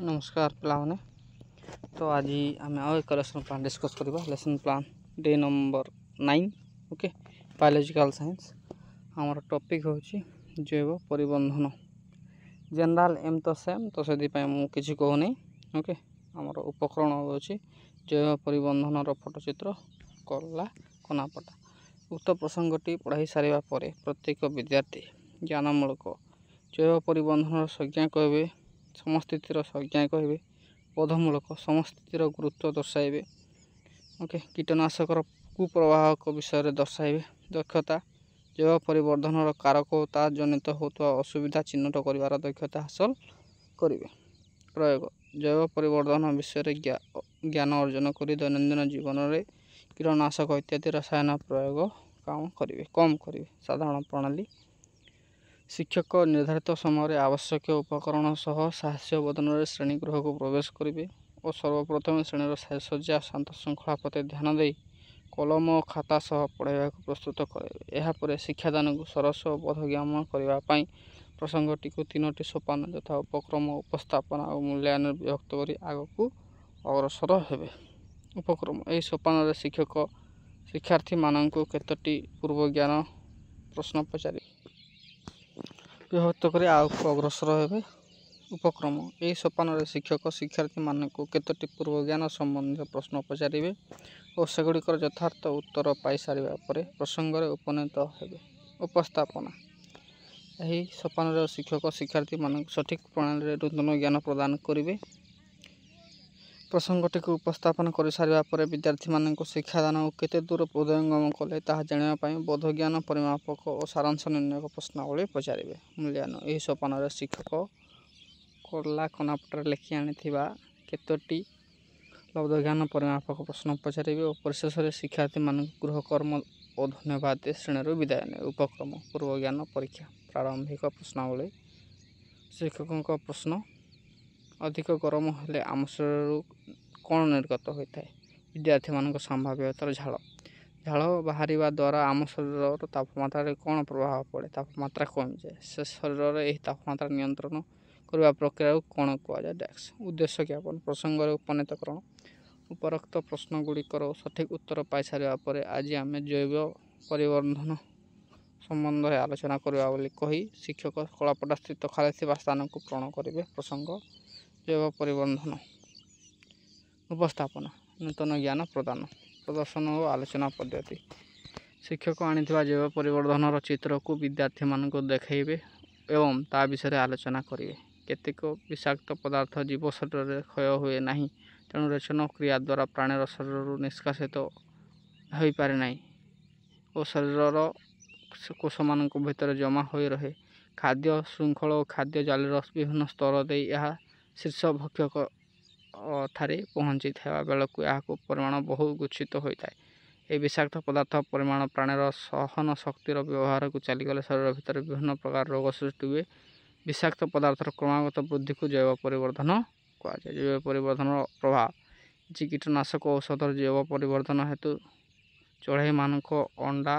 नमस्कार पिलाने। तो आज आम आउ एक लेसन प्लान डिस्कस करवा। Lesson plan day number 9 okay biological science. आमर टॉपिक होची जैव परिबंधन। जनरल एम तो सेम तो से मुझे कहूनी ओके। आमर उपकरण होची जैव परिबंधन फोटोचित्र कला कनापटा। उक्त प्रसंगटी पढ़ाई सारा पर प्रत्येक विद्यार्थी ज्ञानमूलक जैव परिबंधन संज्ञा कहे, समस्थितिर संज्ञा कहे, बोधमूलक समस्थितिर गुरुत्व दर्शाइबे ओके। कीटनाशक कुप्रवाहक विषय दर्शाइबे। दक्षता जैव परिवर्धन कारक ता जनित होता असुविधा चिन्हट कर दक्षता हासिल करेंगे। प्रयोग जैव परिवर्धन विषय ज्ञान अर्जन कर दैनंदिन जीवन में कीटनाशक इत्यादि रसायन प्रयोग कम करेंगे। साधारण प्रणाली शिक्षक निर्धारित समय आवश्यक उपकरण सह साहस्य बदन में श्रेणीगृह को प्रवेश करेंगे और सर्वप्रथम श्रेणी साजसज्जा शांत श्रृंखला प्रति ध्यान दे कलम और खाता सह पढ़ाई को प्रस्तुत करेंगे। यापर शिक्षादान को सरस और बोधगम्य करने प्रसंगटी को 3टी सोपान यथा उपक्रम, उपस्थापना और मूल्यांकन विभक्त कर आग को अग्रसर हेबे। उपक्रम यही सोपान शिक्षक शिक्षार्थी मानक केतोटी पूर्व ज्ञान प्रश्न पचारि विभक्त कर आग को अग्रसर हेबे। उपक्रम यही सोपान शिक्षक शिक्षार्थी मानक केतोटी पूर्व ज्ञान संबंधी प्रश्न पचारे और सेगुड़िकर यथार्थ उत्तर पाई सारा पर प्रसंग में उपनीत हेबे। उपस्थापना यही सोपान शिक्षक शिक्षार्थी मानक सठिक प्रणाली नूतन ज्ञान प्रदान करेंगे। प्रसंगटी को उपस्थापन कर सारा पर विद्यार्थी मानक शिक्षादान और केते दूर हृदयंगम कले ताहा जानापी बोधज्ञान परिमापक और सारांश निर्णय प्रश्नावली पचारे। मूल्यांकन यही सोपान शिक्षक कला कनापटार लिखि आनी केतोटी लब्धज्ञान परिमापक प्रश्न पचारे और परिशेष शिक्षार्थी मान गृहकर्म और धन्यवाद श्रेणी विदाय ने। उपक्रम पूर्व ज्ञान परीक्षा प्रारंभिक प्रश्नावली शिक्षकों प्रश्न अधिक गरम हेले आम शरीर कौन निर्गत होता है। विद्यार्थी मान संभाव्यतर झाड़ झाड़ बाहर द्वारा आम शरीर तापमात्रा कौन प्रभाव पड़े। तापमात्रा कमी जाए से शरीर में तापमात्रा नियंत्रण करने प्रक्रिया को कौन कहुए। डैक्स उद्देश्य ज्ञापन प्रसंग उपनीतकरण उपरोक्त प्रश्न गुड़िकर सठिक उत्तर पाई सारा पर आज आम जैव परिवर्धन संबंध में आलोचना करवा कही शिक्षक कलापटा स्थित खाली स्थान को पूरण करेंगे। प्रसंग जैव परिवर्धन उपस्थापना नूतन ज्ञान प्रदान प्रदर्शन और आलोचना पद्धति शिक्षक आनी जैव परिवर्धन चित्र को विद्यार्थी मान देखते एवं ता विषय आलोचना करेंगे। केतेक विषाक्त पदार्थ जीव शरीर में क्षय हुए ना तेणु रेचन क्रिया द्वारा प्राणीर शरीर निष्कासित हो पारे ना और शरीर कोष मान भीतर जमा हो रहे। खाद्य श्रृंखल और खाद्य जालीर विभिन्न स्तर दे यह शीर्ष भक्षक ठारे पहुँची था बेलू यह परिमाण बहु गुच्छित होता है। ये विषाक्त पदार्थ परिमाण प्राणीर सहन शक्तिर व्यवहार को चलीगले शरीर भीतर विभिन्न प्रकार रोग सृष्टि हुए। विषाक्त पदार्थर क्रमागत वृद्धि को जैव परिवर्धन कहुए। जैव परिवर्धन प्रभाव जी कीटनाशक औषध जैव परिवर्धन हेतु चढ़ई मान अंडा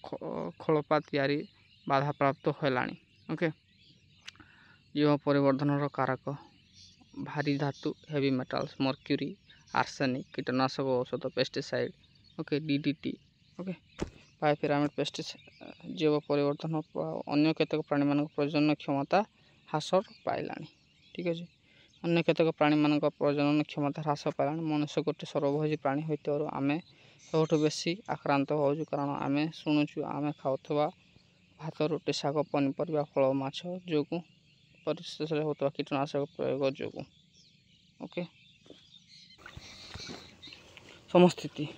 खोलपा तैयारी बाधा प्राप्त होलानी ओके। जैव परिवर्धन कारक भारी धातु हेवी मेटाल्स मर्क्यूरी आर्सेनिक कीटनाशक औषध पेस्टिसाइड ओके डीडीटी ओके पाइपिरामिड पेस्टिसाइड जैव परिवर्तन अन्य केतक प्राणी मान प्रजनन क्षमता ह्रास पाइला। ठीक अच्छे अन्य केतक प्राणी मान प्रजनन क्षमता ह्रास पाइला। मनुष्य गोटे सर्वभोजी प्राणी होते आम सबुठ बेसी आक्रांत हो कारण आम शुणुचु आम खाऊा भात रुटी शाग पनीपरिया फल माछ जो परिशेष होता कीटनाशक प्रयोग जो ओके। समस्थिति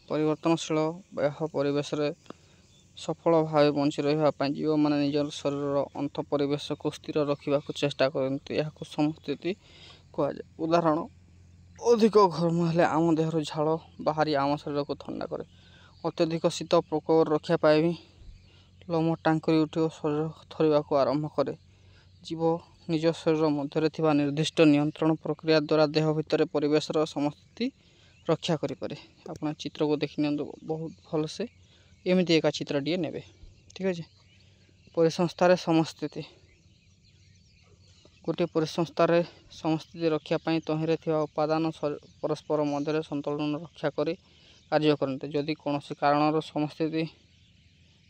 परिवर्तनशील यह परिवेश सफल भाव बंची रहा जीव मैंने निजर शरीर अंत परिवेश को स्थिर रखा चेष्टा करते यह समस्थिति कहुए। उदाहरण अधिक गरम हेले आम देहर झाड़ बाहरी आम शरीर को ठंडा करे। अत्यधिक शीत प्रकोप रक्षा पाए भी लोम टांकरी उठी और शरीर थरवा को आरंभ करे। जीव निज शरीर मध्य निर्दिष्ट नियंत्रण प्रक्रिया द्वारा देह भितर परिवेश समस्थिति रक्षा करें। अपना चित्र को देखी नि बहुत भल से एमती एका चित्रटे ने। ठीक अच्छे परिसंस्थार समस्थिति ଗୋଟିଏ ପରିସଂସ୍ଥାରେ ସମସ୍ତିତି ରକ୍ଷା ପାଇଁ ତହିଁରେ ଥିବା ଉପାଦାନ ପରସ୍ପର ମଧ୍ୟରେ ସନ୍ତୁଳନ ରକ୍ଷା କରି କାର୍ଯ୍ୟ କରନ୍ତି। ଯଦି କୌଣସି କାରଣରୁ ସମସ୍ତିତି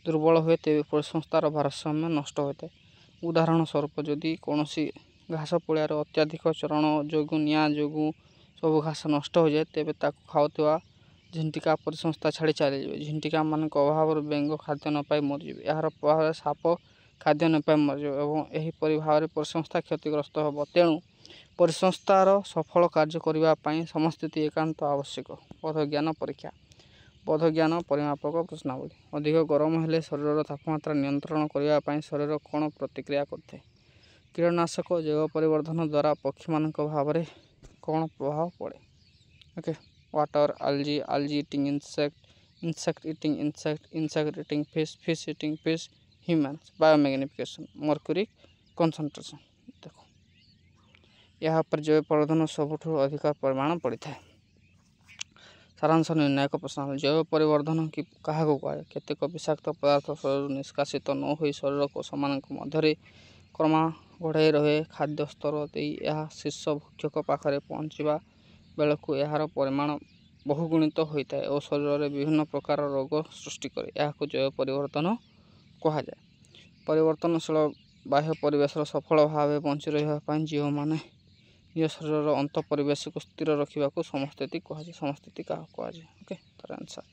ଦୁର୍ବଳ ହୁଏ ତେବେ ପରିସଂସ୍ଥାର ଭାରସାମ୍ୟ ନଷ୍ଟ ହୋଇଥାଏ। ଉଦାହରଣ ସ୍ୱରୂପ ଯଦି କୌଣସି ଘାସ ପଡ଼ିଆରେ ଅତ୍ୟଧିକ ଚରଣ ଯୋଗୁଁ ନିଆଁ ଯୋଗୁଁ ସବୁ ଘାସ ନଷ୍ଟ ହୋଇଯାଏ ତେବେ ତାକୁ ଖାଉଥିବା ଝିଣ୍ଟିକା ପରିସଂସ୍ଥା ଛାଡ଼ି ଚାଲିଯିବେ। ଝିଣ୍ଟିକାମାନଙ୍କ ଅଭାବରୁ ବେଙ୍ଗ ଖାଦ୍ୟ ନ ପାଇ ମରିଯିବେ। ଏହାର ପ୍ରଭାବରେ ସାପ ଖାଦ୍ୟ ନ ପାଇ ମରିଯିବ ଏବଂ ଏହିପରି ଭାବରେ ପରିସଂସ୍ଥା କ୍ଷତିଗ୍ରସ୍ତ ହେବ। ତେଣୁ ପରିସଂସ୍ଥାର ସଫଳ କାର୍ଯ୍ୟ କରିବା ପାଇଁ ସମସ୍ତିତି ଏକାନ୍ତ ଆବଶ୍ୟକ। ବୋଧଜ୍ଞାନ ପରୀକ୍ଷା। ବୋଧଜ୍ଞାନ ପରିମାପକ ପ୍ରଶ୍ନାବଳୀ। ଅଧିକ ଗରମ ହେଲେ ଶରୀରର ତାପମାତ୍ରା ନିୟନ୍ତ୍ରଣ କରିବା ପାଇଁ ଶରୀର କ'ଣ ପ୍ରତିକ୍ରିୟା କରିଥାଏ? କୀଟନାଶକ ଜୈବ ପରିବର୍ତ୍ତନ ଦ୍ୱାରା ପକ୍ଷୀମାନଙ୍କ ଭାବରେ କ'ଣ ପ୍ରଭାବ ପଡ଼େ? Okay, water, algae, algae eating insect, insect eating insect, insect eating fish, fish eating fish, humans, biomagnification, mercury concentration. ଦେଖ, ଏହା ଉପରେ ଜୈବ ପରିବର୍ତ୍ତନ ସବୁଠୁ ଅଧିକ ପରିମାଣ ପଡ଼ିଥାଏ। ସାରାଂଶ ନିର୍ଣ୍ଣାୟକ ପ୍ରଶ୍ନାବଳୀ। ଜୈବ ପରିବର୍ତ୍ତନ କାହାକୁ କୁହାଯାଏ? କେତେକ ବିଷାକ୍ତ ପଦାର୍ଥ ଶରୀରରୁ ନିଷ୍କାସିତ ନ ହୋଇ ଶରୀର କୋଷମାନଙ୍କ ମଧ୍ୟରେ କ୍ରମାଗଢ଼ାଇ ରହେ। ଖାଦ୍ୟ ସ୍ତର ଦେଇ ଏହା ଶୀର୍ଷ ଭକ୍ଷକ ପାଖରେ ପହଞ୍ଚିବା ବେଳକୁ ଏହାର ପରିମାଣ ବହୁଗୁଣିତ ହୋଇଥାଏ ଓ ଶରୀରରେ ବିଭିନ୍ନ ପ୍ରକାର ରୋଗ ସୃଷ୍ଟି କରେ। ଏହାକୁ ଜୈବ ପରିବର୍ତ୍ତନ କୁହାଯାଏ। ପରିବର୍ତ୍ତନଶୀଳ ବାହ୍ୟ ପରିବେଶରେ ସଫଳ ଭାବେ ବଞ୍ଚି ରହିବା ପାଇଁ ଜୀବମାନେ ନିଜ ଶରୀରର ଅନ୍ତଃପରିବେଶକୁ ସ୍ଥିର ରଖିବାକୁ ସମସ୍ତିତି କୁହାଯାଏ। ସମସ୍ତିତି କାହାକୁ କୁହାଯାଏ? ଓକେ, ତାର ଆନ୍ସର୍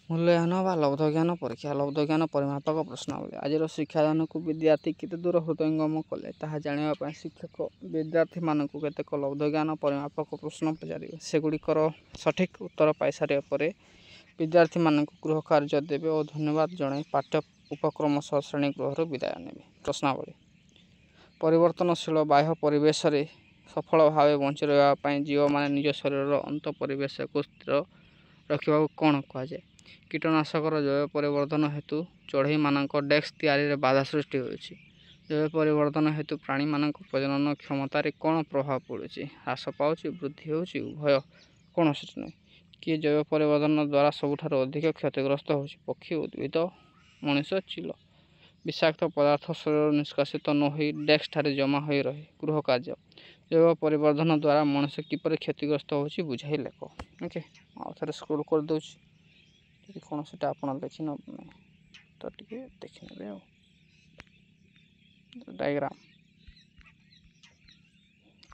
ମୂଲ୍ୟାୟନ ବା ଲବ୍ଧଜ୍ଞାନ ପରୀକ୍ଷା। ଲବ୍ଧଜ୍ଞାନ ପରିମାପକ ପ୍ରଶ୍ନାବଳୀ। ଆଜିର ଶିକ୍ଷାଦାନକୁ ବିଦ୍ୟାର୍ଥୀ କେତେ ଦୂର ହୃଦୟଙ୍ଗମ କଲେ ତାହା ଜାଣିବା ପାଇଁ ଶିକ୍ଷକ ବିଦ୍ୟାର୍ଥୀମାନଙ୍କୁ କେତେକ ଲବ୍ଧଜ୍ଞାନ ପରିମାପକ ପ୍ରଶ୍ନ ପଚାରିବେ। ସେଗୁଡ଼ିକର ସଠିକ୍ ଉତ୍ତର ପାଇସାରିବା ପରେ ବିଦ୍ୟାର୍ଥୀମାନଙ୍କୁ ଗୃହ କାର୍ଯ୍ୟ ଦେବେ ଓ ଧନ୍ୟବାଦ ଜଣାଇ ପାଠ୍ୟ ଉପକ୍ରମ ସହ ଶ୍ରେଣୀଗୃହରୁ ବିଦାୟ ନେବେ। ପ୍ରଶ୍ନାବଳୀ। ପରିବର୍ତ୍ତନଶୀଳ ବାହ୍ୟ ପରିବେଶରେ ସଫଳ ଭାବେ ବଞ୍ଚି ରହିବା ପାଇଁ ଜୀବମାନେ ନିଜ ଶରୀରର ଅନ୍ତଃପରିବେଶକୁ ସ୍ଥିର ରଖିବାକୁ କ'ଣ କୁହାଯାଏ? କୀଟନାଶକର ଜୈବ ପରିବର୍ତ୍ତନ ହେତୁ ଚଢ଼େଇମାନଙ୍କ ଡେସ୍କ ତିଆରିରେ ବାଧା ସୃଷ୍ଟି ହେଉଛି। ଜୈବ ପରିବର୍ତ୍ତନ ହେତୁ ପ୍ରାଣୀମାନଙ୍କ ପ୍ରଜନନ କ୍ଷମତାରେ କ'ଣ ପ୍ରଭାବ ପଡ଼ୁଛି? ହ୍ରାସ ପାଉଛି, ବୃଦ୍ଧି ହେଉଛି, ଉଭୟ? କୌଣସିଟି ନୁହେଁ। କିଏ ଜୈବ ପରିବର୍ତ୍ତନ ଦ୍ୱାରା ସବୁଠାରୁ ଅଧିକ କ୍ଷତିଗ୍ରସ୍ତ ହେଉଛି? ପକ୍ଷୀ, ଉଦ୍ଭିଦ, ମଣିଷ, ଚିଲ? ବିଷାକ୍ତ ପଦାର୍ଥ ଶରୀରରୁ ନିଷ୍କାସିତ ନ ହୋଇ ଡେସ୍କଠାରେ ଜମା ହୋଇ ରହେ। ଗୃହ କାର୍ଯ୍ୟ। ଜୈବ ପରିବର୍ତ୍ତନ ଦ୍ୱାରା ମଣିଷ କିପରି କ୍ଷତିଗ୍ରସ୍ତ ହେଉଛି ବୁଝାଇ ଲେଖ। ଓକେ, ଆଉ ଥରେ ସ୍କ୍ରୋଲ୍ କରିଦେଉଛି। ଯଦି କୌଣସିଟା ଆପଣ ଦେଖିନ ତ ଟିକେ ଦେଖିନେବେ ଆଉ। Diagram.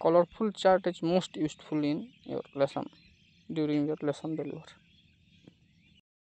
Colorful chart is most useful in your lesson during your lesson delivery.